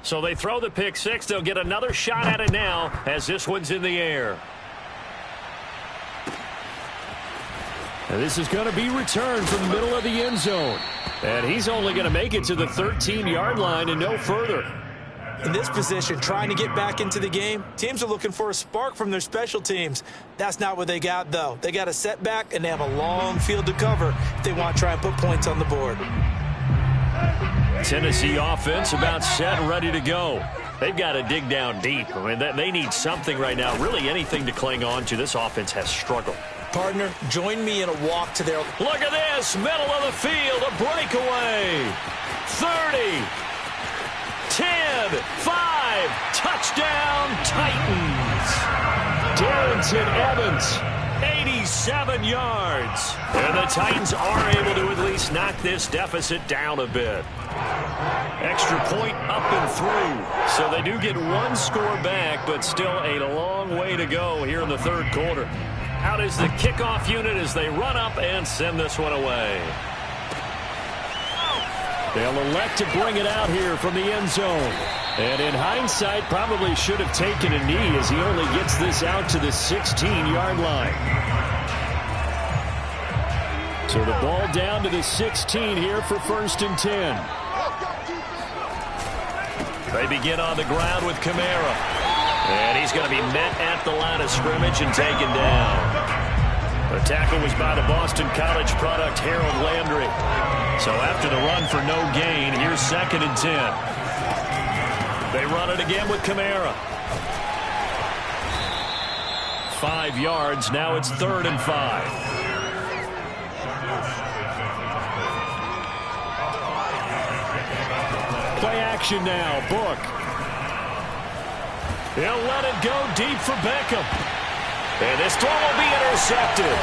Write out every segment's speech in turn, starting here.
So they throw the pick six. They'll get another shot at it now as this one's in the air. And this is going to be returned from the middle of the end zone. And he's only going to make it to the 13-yard line and no further. In this position, trying to get back into the game, teams are looking for a spark from their special teams. That's not what they got, though. They got a setback, and they have a long field to cover if they want to try and put points on the board. Tennessee offense about set and ready to go. They've got to dig down deep. I mean, they need something right now, really anything to cling on to. This offense has struggled. Partner, join me in a walk to their... Look at this, middle of the field, a breakaway. 30, 10, 5, touchdown, Titans. Darrington Evans, 87 yards. And the Titans are able to at least knock this deficit down a bit. Extra point up and through. So they do get one score back, but still a long way to go here in the third quarter. Out is the kickoff unit as they run up and send this one away. They'll elect to bring it out here from the end zone. And in hindsight, probably should have taken a knee as he only gets this out to the 16-yard line. So the ball down to the 16 here for 1st and 10. They begin on the ground with Kamara. And he's going to be met at the line of scrimmage and taken down. The tackle was by the Boston College product, Harold Landry. So after the run for no gain, here's 2nd and 10. They run it again with Kamara. 5 yards. Now it's 3rd and 5. Play action now. Book. He'll let it go deep for Beckham. And this throw will be intercepted.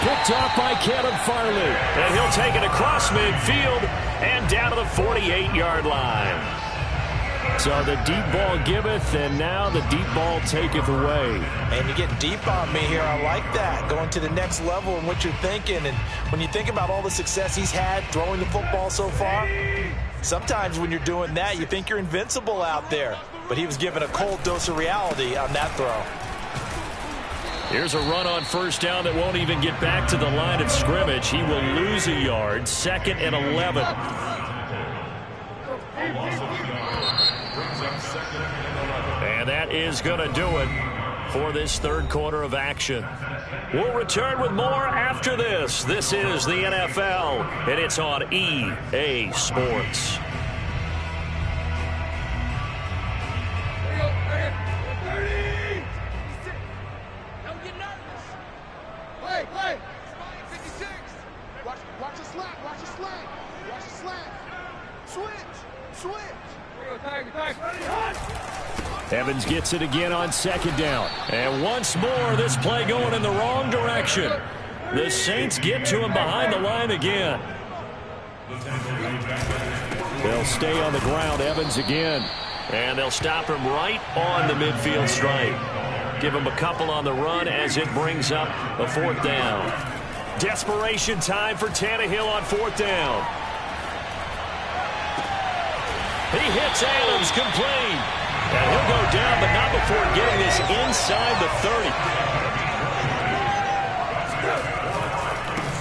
Picked off by Caleb Farley. And he'll take it across midfield and down to the 48-yard line. So the deep ball giveth, and now the deep ball taketh away. And you get deep on me here. I like that. Going to the next level in what you're thinking. And when you think about all the success he's had throwing the football so far, sometimes when you're doing that, you think you're invincible out there. But he was given a cold dose of reality on that throw. Here's a run on 1st down that won't even get back to the line of scrimmage. He will lose a yard. 2nd and 11. And that is going to do it for this third quarter of action. We'll return with more after this. This is the NFL, and it's on EA Sports. Evans gets it again on 2nd down. And once more, this play going in the wrong direction. The Saints get to him behind the line again. They'll stay on the ground, Evans again. And they'll stop him right on the midfield stripe. Give him a couple on the run as it brings up a 4th down. Desperation time for Tannehill on 4th down. He hits Adams, complete. And he'll go down, but not before getting this inside the 30.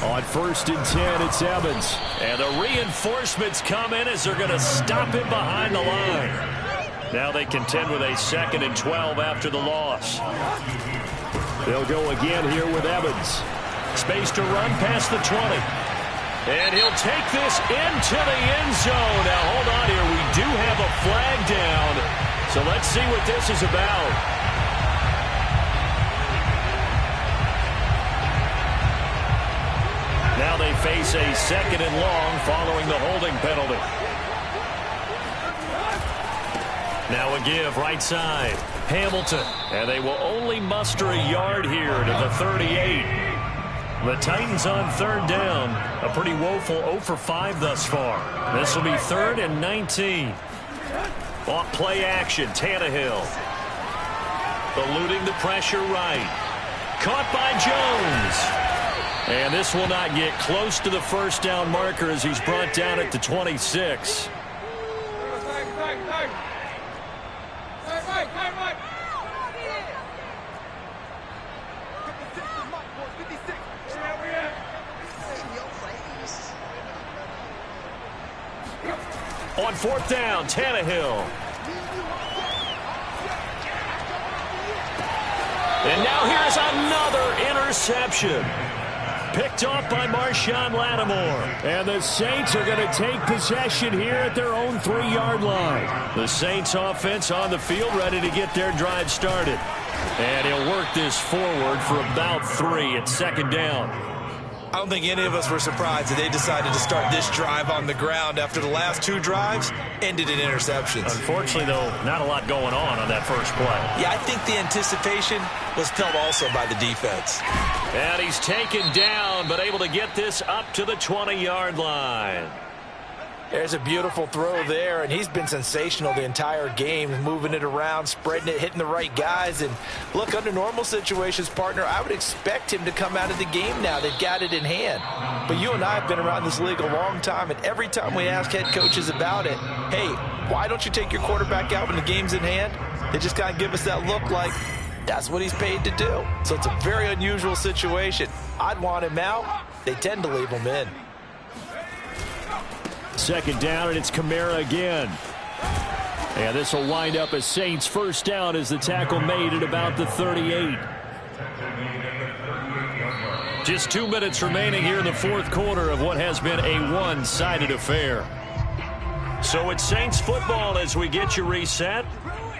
On 1st and 10, it's Evans. And the reinforcements come in as they're going to stop him behind the line. Now they contend with a 2nd and 12 after the loss. They'll go again here with Evans. Space to run past the 20. And he'll take this into the end zone. Now, hold on here. We do have a flag down. So let's see what this is about. Now they face a 2nd and long following the holding penalty. Now a give right side. Hamilton. And they will only muster a yard here to the 38. The Titans on 3rd down. A pretty woeful 0 for 5 thus far. This will be 3rd and 19. Off play action, Tannehill. Eluding the pressure right. Caught by Jones. And this will not get close to the first down marker as he's brought down at the 26. On fourth down, Tannehill. And now here's another interception. Picked off by Marshawn Lattimore. And the Saints are going to take possession here at their own 3-yard line. The Saints offense on the field ready to get their drive started. And he'll work this forward for about 3 at second down. I don't think any of us were surprised that they decided to start this drive on the ground after the last 2 drives ended in interceptions. Unfortunately, though, not a lot going on that first play. Yeah, I think the anticipation was felt also by the defense. And he's taken down, but able to get this up to the 20-yard line. There's a beautiful throw there, and he's been sensational the entire game, moving it around, spreading it, hitting the right guys. And look, under normal situations, partner, I would expect him to come out of the game now. They've got it in hand. But you and I have been around this league a long time, and every time we ask head coaches about it, hey, why don't you take your quarterback out when the game's in hand? They just kind of give us that look like that's what he's paid to do. So it's a very unusual situation. I'd want him out. They tend to leave him in. Second down, and it's Kamara again. And this will wind up a Saints first down as the tackle made at about the 38. Just 2 minutes remaining here in the fourth quarter of what has been a one-sided affair. So it's Saints football as we get you reset.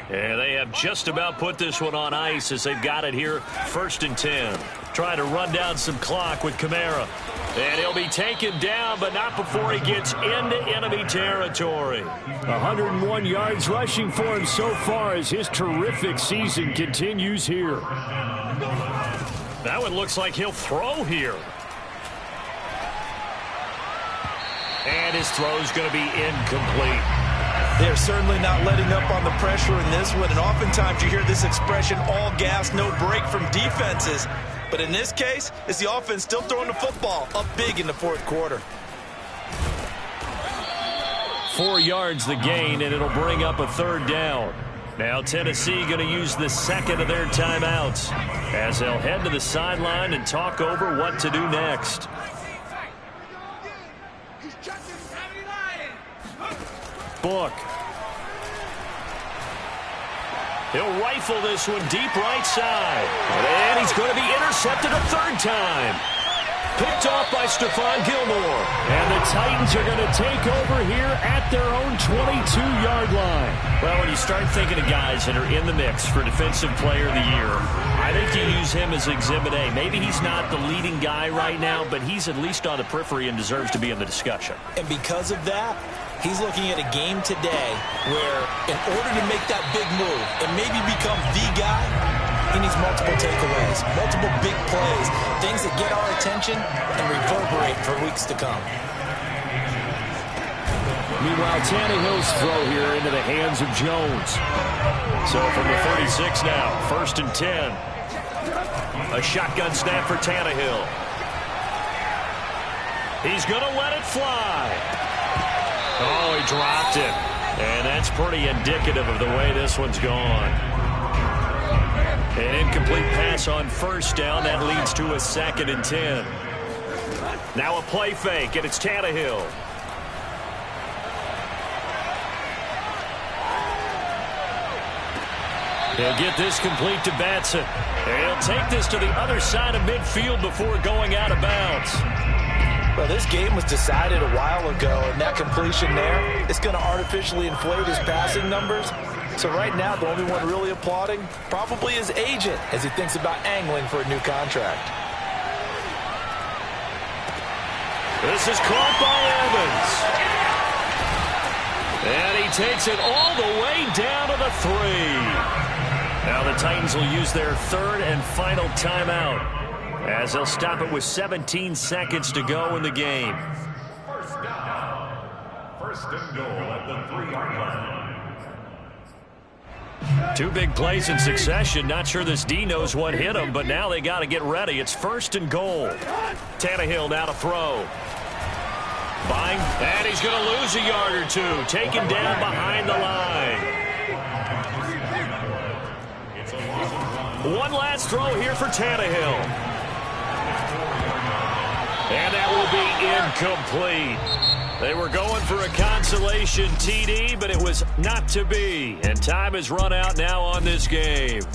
And they have just about put this one on ice as they've got it here, 1st and 10. Trying to run down some clock with Kamara. And he'll be taken down, but not before he gets into enemy territory. 101 yards rushing for him so far as his terrific season continues here. That one looks like he'll throw here. And his throw's going to be incomplete. They're certainly not letting up on the pressure in this one, and oftentimes you hear this expression, all gas, no break from defenses. But in this case, it's the offense still throwing the football up big in the fourth quarter. 4 yards the gain, and it'll bring up a third down. Now Tennessee going to use the second of their timeouts as they'll head to the sideline and talk over what to do next. Book. He'll rifle this one deep right side. And he's going to be intercepted a third time. Picked off by Stephon Gilmore. And the Titans are going to take over here at their own 22-yard line. Well, when you start thinking of guys that are in the mix for Defensive Player of the Year, I think you use him as Exhibit A. Maybe he's not the leading guy right now, but he's at least on the periphery and deserves to be in the discussion. And because of that, he's looking at a game today where in order to make that big move and maybe become the guy, he needs multiple takeaways, multiple big plays, things that get our attention and reverberate for weeks to come. Meanwhile, Tannehill's throw here into the hands of Jones. So from the 36 now, 1st and 10. A shotgun snap for Tannehill. He's going to let it fly. Oh, he dropped it. And that's pretty indicative of the way this one's gone. An incomplete pass on first down. That leads to a 2nd and 10. Now a play fake, and it's Tannehill. He'll get this complete to Batson. And he'll take this to the other side of midfield before going out of bounds. Well, this game was decided a while ago, and that completion there is going to artificially inflate his passing numbers. So right now, the only one really applauding probably his agent as he thinks about angling for a new contract. This is caught by Evans. And he takes it all the way down to the 3. Now the Titans will use their 3rd and final timeout as they'll stop it with 17 seconds to go in the game. First down. 1st and goal at the 3-yard line. Two big plays in succession. Not sure this D knows what hit him, but now they got to get ready. It's 1st and goal. Tannehill now to throw. Buying, and he's going to lose a yard or two. Taken down behind the line. One last throw here for Tannehill. And that will be incomplete. They were going for a consolation TD, but it was not to be. And time has run out now on this game.